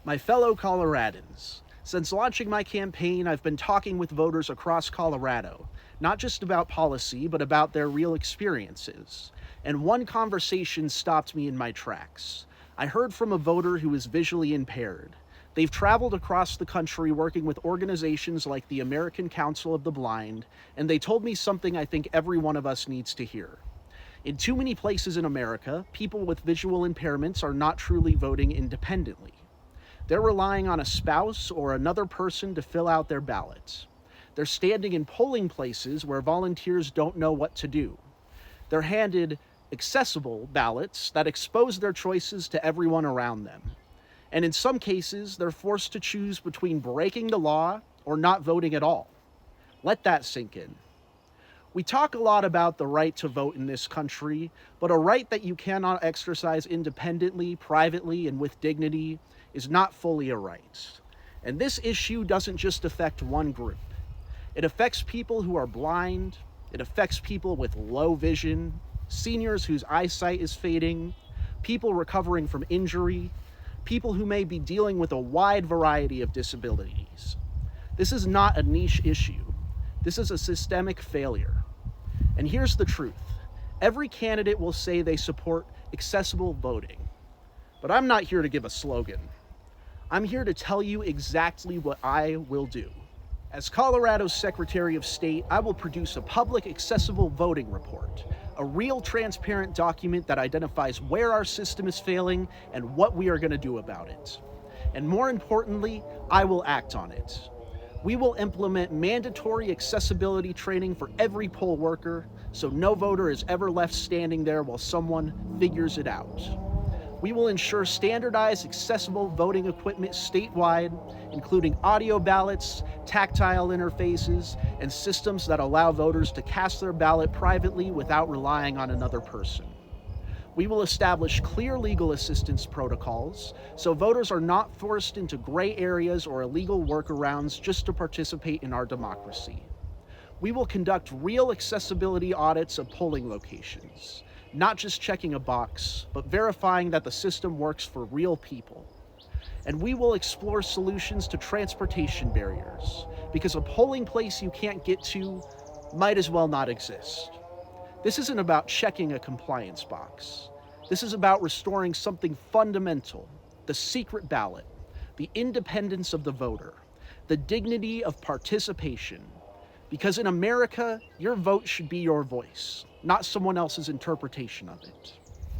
My fellow Coloradans, since launching my campaign, I've been talking with voters across Colorado, not just about policy, but about their real experiences. And one conversation stopped me in my tracks. I heard from a voter who is visually impaired. They've traveled across the country working with organizations like the American Council of the Blind, and they told me something I think every one of us needs to hear. In too many places in America, people with visual impairments are not truly voting independently. They're relying on a spouse or another person to fill out their ballots. They're standing in polling places where volunteers don't know what to do. They're handed accessible ballots that expose their choices to everyone around them. And in some cases, they're forced to choose between breaking the law or not voting at all. Let that sink in. We talk a lot about the right to vote in this country, but a right that you cannot exercise independently, privately, and with dignity is not fully a right. And this issue doesn't just affect one group. It affects people who are blind, it affects people with low vision, seniors whose eyesight is fading, people recovering from injury, people who may be dealing with a wide variety of disabilities. This is not a niche issue. This is a systemic failure. And here's the truth. Every candidate will say they support accessible voting. But I'm not here to give a slogan. I'm here to tell you exactly what I will do. As Colorado's Secretary of State, I will produce a public accessible voting report, a real transparent document that identifies where our system is failing and what we are going to do about it. And more importantly, I will act on it. We will implement mandatory accessibility training for every poll worker, so no voter is ever left standing there while someone figures it out. We will ensure standardized accessible voting equipment statewide, including audio ballots, tactile interfaces, and systems that allow voters to cast their ballot privately without relying on another person. We will establish clear legal assistance protocols so voters are not forced into gray areas or illegal workarounds just to participate in our democracy. We will conduct real accessibility audits of polling locations, not just checking a box, but verifying that the system works for real people. And we will explore solutions to transportation barriers, because a polling place you can't get to might as well not exist. This isn't about checking a compliance box. This is about restoring something fundamental, the secret ballot, the independence of the voter, the dignity of participation. Because in America, your vote should be your voice, not someone else's interpretation of it.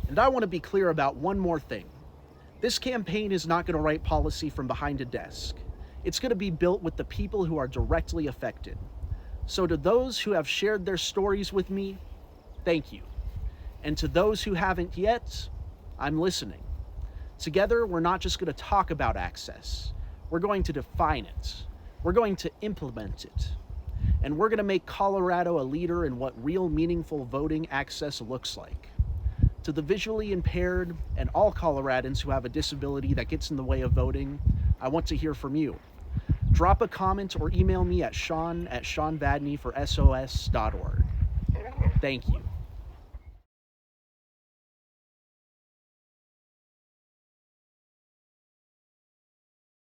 And I want to be clear about one more thing. This campaign is not going to write policy from behind a desk. It's going to be built with the people who are directly affected. So to those who have shared their stories with me, thank you. And to those who haven't yet, I'm listening. Together, we're not just going to talk about access. We're going to define it. We're going to implement it. And we're going to make Colorado a leader in what real meaningful voting access looks like. To the visually impaired and all Coloradans who have a disability that gets in the way of voting, I want to hear from you. Drop a comment or email me at sean@seanvadney for sos.org. Thank you.